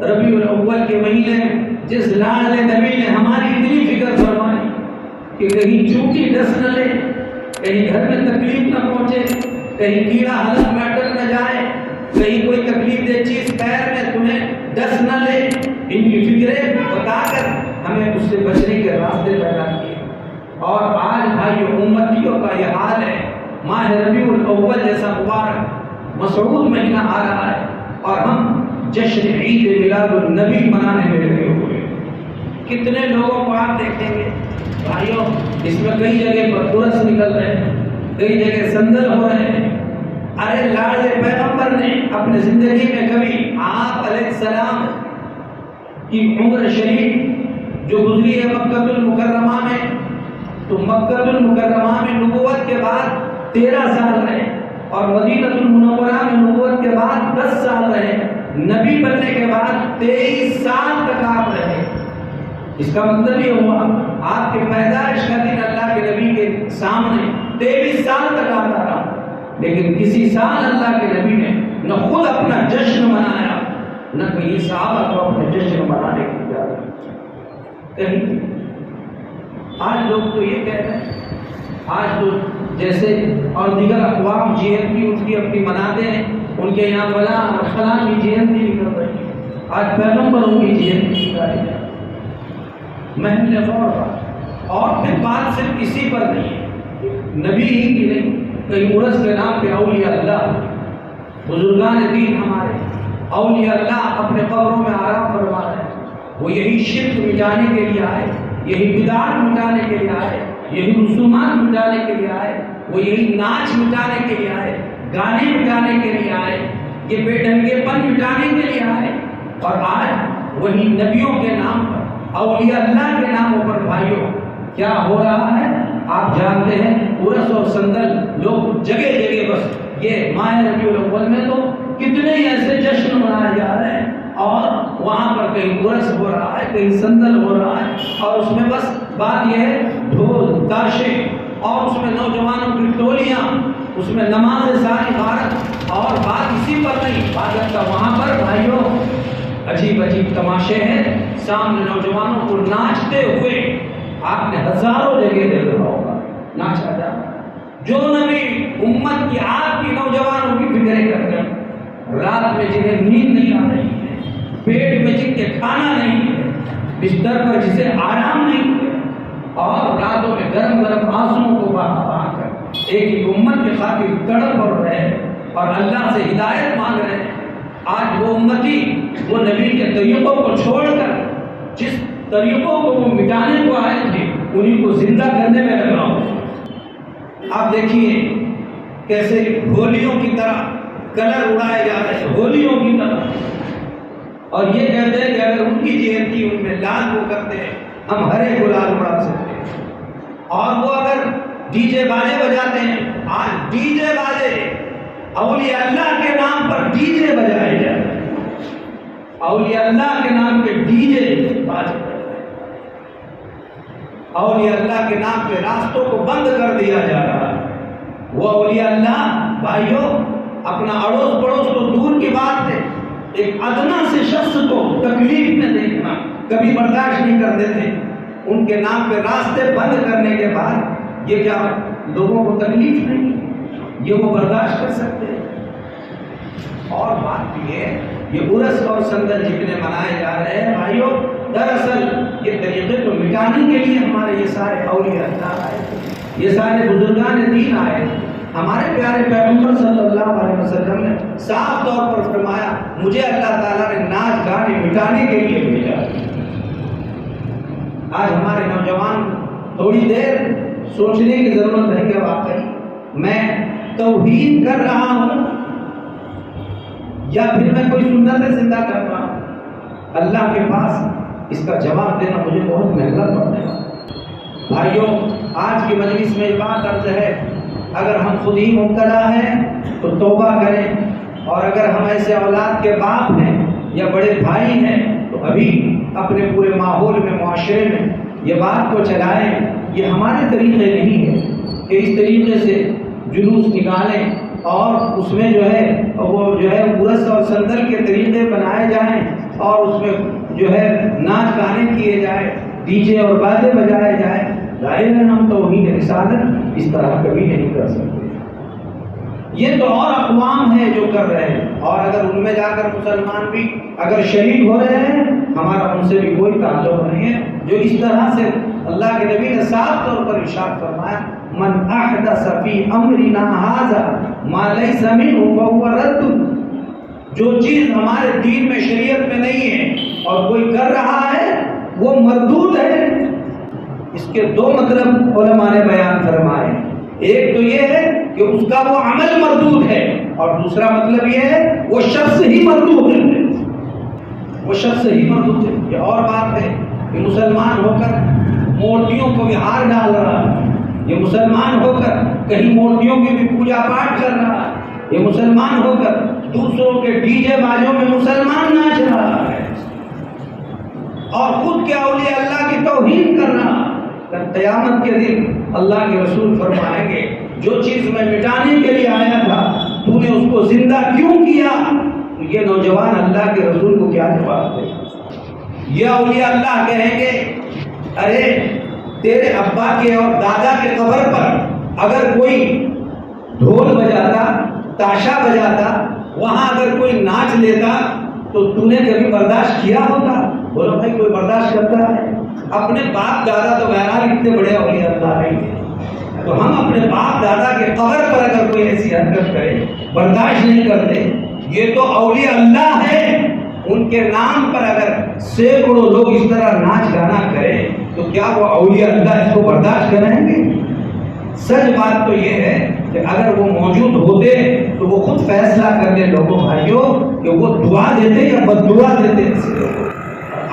ربیع الاول کے مہینے میں جس لاڈلے نبی نے ہماری اتنی فکر فرمائی کہ کہیں چوٹی ڈس نہ لے، کہیں گھر میں تکلیف نہ پہنچے، کہیں کیڑا حلق میں اٹک نہ جائے، کہیں کوئی تکلیف دہ چیز پیر میں تمہیں ڈس نہ لے، ان کی فکریں بتا کر ہمیں اس سے بچنے کے راستے پیدا کیے۔ اور آج بھائیو امتیوں کا یہ حال ہے، ماہ ربیع الاول جیسا مبارک مسعود مہینہ آ رہا ہے اور ہم جشن عید میلاد النبی منانے میں لگے ہوئے ہیں۔ کتنے لوگوں کو آپ دیکھیں گے بھائیوں، اس میں کئی جگہ پر عرس نکل رہے ہیں، کئی جگہ سندل ہو رہے ہیں۔ ارے لاڈلے پیغمبر نے اپنے زندگی میں کبھی آپ علیہ السلام کی عمر شریف جو گزری ہے مکہ المکرمہ میں، تو مکہ المکرمہ میں نبوت کے بعد 13 سال رہے اور مدینہ المنورہ میں نبوت کے بعد 10 سال رہے، نبی بننے کے بعد 23 سال تک آپ رہے۔ اس کا مطلب یہ ہوا آپ کے پیدائش کا دن اللہ کے نبی کے سامنے 23 سال تک آتا رہا، لیکن کسی سال اللہ کے نبی نے نہ خود اپنا جشن منایا نہ کہیں صحابہ کو اپنے جشن منانے کی اجازت کہیں۔ آج لوگ تو یہ کہہ رہے ہیں، آج تو جیسے اور دیگر اقوام جینتی ان کی اپنی مناتے ہیں، ان کے یہاں فلاں اور فلاں کی جینتی نکل رہی ہے، آج پیغمبروں کی جینتی نکالی جائے۔ محل غور اور پھر بات صرف کسی پر نہیں ہے، نبی ہی کی نہیں، کہیں عرس کے نام پہ اولیاء اللہ، بزرگان دین ہمارے اولیاء اللہ اپنے قبروں میں آرام فرما رہے ہیں۔ وہ یہی شرک مٹانے کے لیے آئے، یہی بدعت مٹانے کے لیے آئے، یہی رسومات مٹانے کے لیے آئے، وہ یہی ناچ مٹانے کے لیے آئے، گانے مٹانے کے لیے آئے، یہ بے ڈنگے پن مٹانے کے لیے آئے۔ اور آج وہی نبیوں کے نام پر، اولیاء اللہ کے ناموں پر بھائیوں کیا ہو رہا ہے آپ جانتے ہیں۔ عرس اور سندل لوگ جگہ جگہ بس یہ ماہ ربیع الاول میں تو کتنے ہی ایسے جشن منائے جا رہے ہیں، اور وہاں پر کہیں عرس ہو رہا ہے، کہیں سندل ہو رہا ہے، اور اس میں بس بات یہ ہے ڈھول تاشے اور اس میں نوجوانوں کی ٹولیاں، اس میں نماز ساری غارت، اور بات اسی پر نہیں، عبادت کا وہاں پر بھائیوں عجیب عجیب تماشے ہیں، سامنے نوجوانوں کو ناچتے ہوئے آپ نے ہزاروں جگہ دیکھا ہوگا ناچا جا رہا ہے۔ جو نبی امت کی آپ کی نوجوانوں کی فکریں کرتے ہیں، رات میں جنہیں نیند نہیں آ رہی ہے، پیٹ میں جن کے کھانا نہیں ہے، بستر پر جسے آرام نہیں ہے، اور راتوں میں گرم گرم آنسوؤں کو بہا بہا کر ایک ہی امت کی خاطر تڑپ پڑ رہے ہیں اور اللہ سے ہدایت مانگ رہے ہیں۔ آج وہ امتی وہ نبی کے طریقوں کو چھوڑ کر جس طریقوں کو وہ مٹانے کو آئے تھے انہیں کو زندہ کرنے میں لگا ہو۔ آپ دیکھیے کیسے ہولیوں کی طرح کلر اڑائے جا رہے ہیں، ہولیوں کی طرح، اور یہ کہتے ہیں کہ اگر ان کی جینتی ان میں لال وہ کرتے ہیں ہم ہرے گلال اڑا سکتے ہیں، اور وہ اگر ڈی جے باجے بجاتے ہیں، آج ڈی جے باجے اولیاء اللہ کے نام پر ڈی جے بجائے جا رہے ہیں، اولیاء اللہ کے نام پہ ڈی جے باجے، اولیاء اللہ کے نام پہ راستوں کو بند کر دیا جا رہا ہے۔ وہ اولیاء اللہ بھائیوں اپنا اڑوس پڑوس تو دور کی بات ہے، ایک ادنا سے شخص کو تکلیف میں دیکھنا کبھی برداشت نہیں کرتے تھے، ان کے نام پہ راستے بند کرنے کے بعد یہ کیا لوگوں کو تکلیف نہیں، یہ وہ برداشت کر سکتے ہیں۔ اور بات بھی ہے یہ عرس اور سندل جتنے منائے جا رہے ہیں بھائیوں، دراصل یہ طریقے کو مٹانے کے لیے ہمارے یہ سارے اولیاء اللہ آئے، یہ سارے بزرگان دین آئے۔ ہمارے پیارے پیغمبر صلی اللہ علیہ وسلم نے صاف طور پر فرمایا مجھے اللہ تعالیٰ نے ناچ گانے مٹانے کے لیے بھیجا۔ آج ہمارے نوجوان تھوڑی دیر سوچنے کی ضرورت ہے کہ واقعی میں توہین کر رہا ہوں یا پھر میں کوئی سنت زندہ کر رہا ہوں۔ اللہ کے پاس اس کا جواب دینا مجھے بہت مہنگا پڑنے والا۔ بھائیوں آج کی مجلس میں یہ بات عرض ہے، اگر ہم خود ہی مبتلا ہیں تو توبہ کریں، اور اگر ہم ایسے اولاد کے باپ ہیں یا بڑے بھائی ہیں تو ابھی اپنے پورے ماحول میں معاشرے میں یہ بات کو چلائیں۔ یہ ہمارے طریقے نہیں ہے کہ اس طریقے سے جلوس نکالیں اور اس میں جو ہے وہ عرس اور سندل کے طریقے بنائے جائیں اور اس میں جو ہے ناچ گانے کیے جائے، ڈی جے اور بازے بجائے جائے، ظاہر ہے ہم توحید رسالت اس طرح کبھی نہیں کر سکتے۔ یہ تو اور اقوام ہیں جو کر رہے ہیں، اور اگر ان میں جا کر مسلمان بھی اگر شریک ہو رہے ہیں، ہمارا ان سے بھی کوئی تعلق نہیں ہے۔ جو اس طرح سے اللہ کے نبی نے صاف طور پر ارشاد فرمایا، من احدث فی امرنا ھذا ما لیس منہ فہو رد، جو چیز ہمارے دین میں شریعت میں نہیں ہے اور کوئی کر رہا ہے وہ مردود ہے۔ اس کے دو مطلب علماء نے بیان فرمائے، ایک تو یہ ہے کہ اس کا وہ عمل مردود ہے، اور دوسرا مطلب یہ ہے وہ شخص ہی مردود ہے، وہ شخص ہی مردود ہے۔ یہ اور بات ہے کہ مسلمان ہو کر مورتیوں کو بھی ہار ڈال رہا ہے، یہ مسلمان ہو کر کہیں مورتیوں کی بھی پوجا پاٹ کر رہا ہے، یہ مسلمان ہو کر دوسروں کے ڈی جے بازوں میں مسلمان ناچ رہا ہے اور خود کے اولیاء اللہ کی توہین کر رہا ہے۔ قیامت کے دن اللہ کے رسول فرمائیں گے، جو چیز میں مٹانے کے لیے آیا تھا تو نے اس کو زندہ کیوں کیا؟ تو یہ نوجوان اللہ کے رسول کو کیا جواب دے؟ یہ اولیاء اللہ کہیں گے، ارے تیرے ابا کے اور دادا کے قبر پر اگر کوئی ڈھول بجاتا، تاشا بجاتا، وہاں اگر کوئی ناچ لیتا تو نے کبھی برداشت کیا ہوتا؟ بولو بھائی، کوئی برداشت کرتا ہے؟ اپنے باپ دادا تو بہرحال اتنے بڑے اولیاء اللہ نہیں ہیں، تو ہم اپنے باپ دادا کے قبر پر اگر کوئی ایسی حرکت کرے برداشت نہیں کرتے۔ یہ تو اولیاء اللہ ہے، ان کے نام پر اگر سینکڑوں لوگ اس طرح ناچ گانا کریں تو کیا وہ اولیاء اللہ اس کو برداشت کریں گے؟ سچ بات تو یہ ہے کہ اگر وہ موجود ہوتے تو وہ خود فیصلہ کر لیں لوگوں بھائیوں کہ وہ دعا دیتے یا بد دعا دیتے کسی کو۔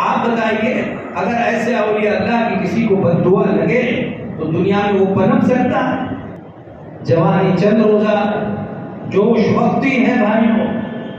آپ بتائیے، اگر ایسے اولیاء اللہ کی کسی کو بد دعا لگے تو دنیا میں وہ پنپ سکتا ہے؟ جوانی چند روزہ، جوش وقتی ہے بھائیوں،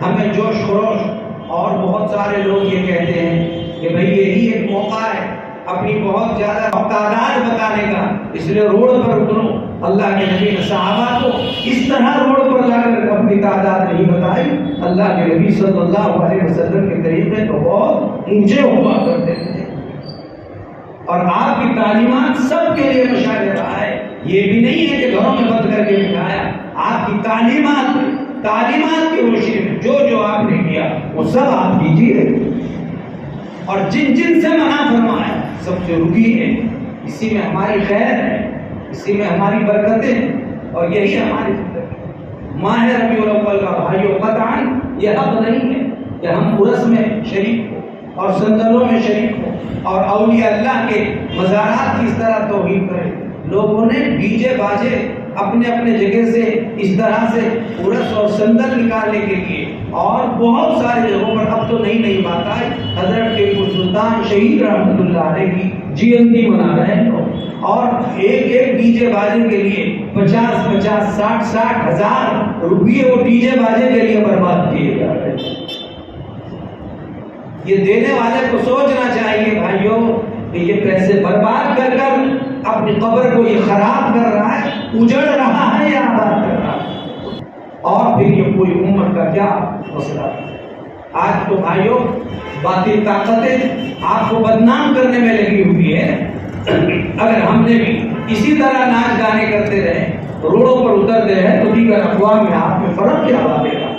ہمیں جوش خروش، اور بہت سارے لوگ یہ کہتے ہیں کہ بھئی یہی ایک موقع ہے اپنی بہت زیادہ تعداد بتانے کا، اس لیے روڈ پر اترو۔ اللہ کے نبی نے صحابہ کو اس طرح روڈ پر لا کر اپنی تعداد نہیں بتائی۔ اللہ کے نبی صلی اللہ علیہ وسلم کے طریقے تو بہت اونچے ہوا کرتے تھے، اور آپ کی تعلیمات سب کے لیے مشاعر رہا ہے۔ یہ بھی نہیں ہے کہ گھروں میں بند کر کے بٹھایا، آپ کی تعلیمات کی روشنی میں جو آپ نے کیا وہ سب آپ کیجیے، اور جن سے منع فرمایا سب سے رکیے۔ اسی میں ہماری خیر ہے، اسی میں ہماری برکتیں ہیں، اور یہی ہماری زندگی۔ ماہ ربیع الاول کا بھائیوں قطعاً یہ حق نہیں ہے کہ ہم عرس میں شریک ہوں اور سندلوں میں شریک ہوں اور اولیاء اللہ کے مزارات کی اس طرح توہین کریں۔ لوگوں نے ڈی جے بازے اپنے اپنے جگہ سے اس طرح سے عرس اور سندل نکالنے کے لیے، اور بہت سارے جگہوں پر اب تو نئی بات آئی، حضرت ٹیپو سلطان شہید رحمۃ اللہ علیہ کی جینتی منا رہے ہیں، اور ایک ڈی جے بازے کے لیے 50 60 ہزار روپیے وہ ڈی جے بازے کے لیے برباد کیے جا رہے ہیں۔ یہ دینے والے کو سوچنا چاہیے بھائیوں کہ یہ پیسے برباد کر اپنی قبر کو یہ خراب کر رہا ہے، اجڑ رہا ہے یا آباد کر رہا ہے، اور پھر یہ پوری امت کا کیا مسئلہ ہے۔ آج تو بھائیوں باطل طاقتیں آپ کو بدنام کرنے میں لگی ہوئی ہے۔ اگر ہم نے بھی اسی طرح ناچ گانے کرتے رہے، روڈوں پر اترتے رہے، تو دیگر اقوام میں آپ میں فرق کیا آئے گا؟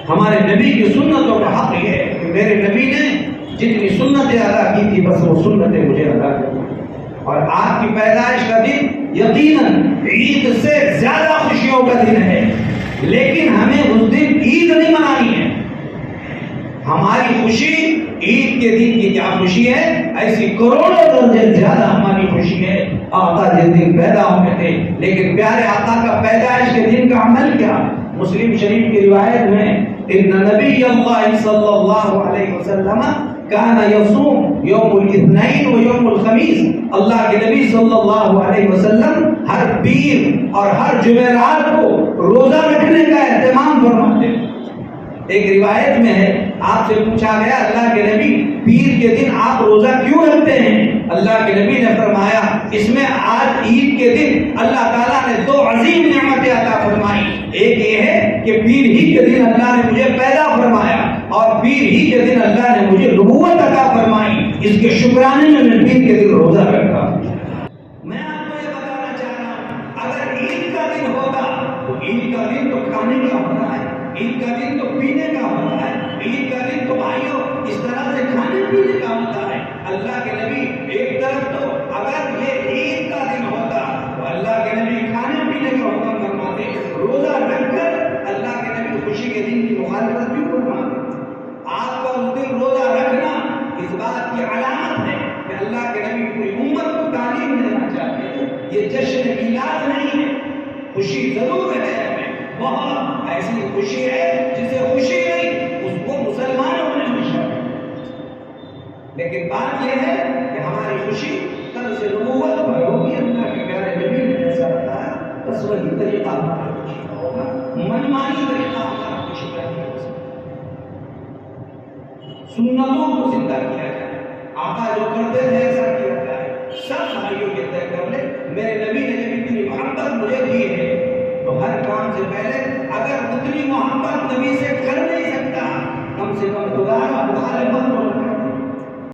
ہمارے نبی کی سنتوں کا حق یہ ہے کہ میرے نبی نے جتنی سنتیں ادا کی تھی بس وہ سنتیں مجھے ادا کرنی، اور آپ کی پیدائش کا دن یقیناً عید سے زیادہ خوشیوں کا دن ہے، لیکن ہمیں اس دن عید نہیں منانی ہے۔ ہماری خوشی عید کے دن کی کیا خوشی ہے، ایسی کروڑوں درجے زیادہ ہماری خوشی ہے آقا جس دن پیدا ہوئے تھے۔ لیکن پیارے آقا کا پیدائش کے دن کا عمل کیا؟ مسلم شریف کی روایت میں ان نبی اللہ صلی اللہ علیہ وسلم کان یصوم یوم الاثنین و یوم الخمیس، اللہ کے نبی صلی اللہ علیہ وسلم ہر پیر اور ہر جمعرات کو روزہ رکھنے کا اہتمام فرماتے ہیں۔ ایک روایت میں ہے، آپ سے پوچھا گیا اللہ کے نبی پیر کے دن آپ روزہ کیوں رکھتے ہیں؟ اللہ کے نبی نے فرمایا اس میں آج عید کے دن اللہ تعالیٰ نے دو عظیم نعمتیں عطا فرمائی، ایک یہ ہے کہ پیر ہی کے دن اللہ نے مجھے پیدا فرمایا، اور پیر ہی کے دن اللہ نے مجھے نبوت عطا فرمائی، اس کے شکرانے میں میں پیر کے دن روزہ رکھا۔ میں آپ کو یہ بتانا چاہ رہا ہوں، اگر عید کا دن ہوتا تو عید کا دن تو کھانے کا ہوتا ہے، عید کا دن تو پینے کا ہوتا ہے، عید کا دن تو بھائیوں اس طرح سے کھانے پینے کا ہوتا ہے۔ اللہ کے نبی ایک طرف تو اگر یہ عید کا دن ہوتا تو اللہ کے نبی کھانے پینے کا حکم فرماتے، روزہ رکھ کر اللہ کے نبی خوشی کے دن کی مخالفت کیوں فرماتے؟ آپ کا اس دن روزہ رکھنا اس بات کی علامت ہے کہ اللہ کے نبی پوری امت کو تعلیم دینا چاہتے ہیں۔ یہ جشن میلاد نہیں ہے، خوشی ضرور ہے، بہت ایسی خوشی ہے جسے خوشی نہیں اس کو مسلمانوں نے خوشی ہے، لیکن بات یہ ہے کہ ہماری خوشی طرز نبوت پر ہوگی۔ اللہ کے پیارے نبی نے ایسا بتایا، بس وہی طریقہ ہمارا خوشی کا ہوگا، منمانی طریقہ ہمارا خوشی کا نہیں ہو سکتا۔ سنتوں کو زندہ کیا جائے، آقا جو کرتے تھے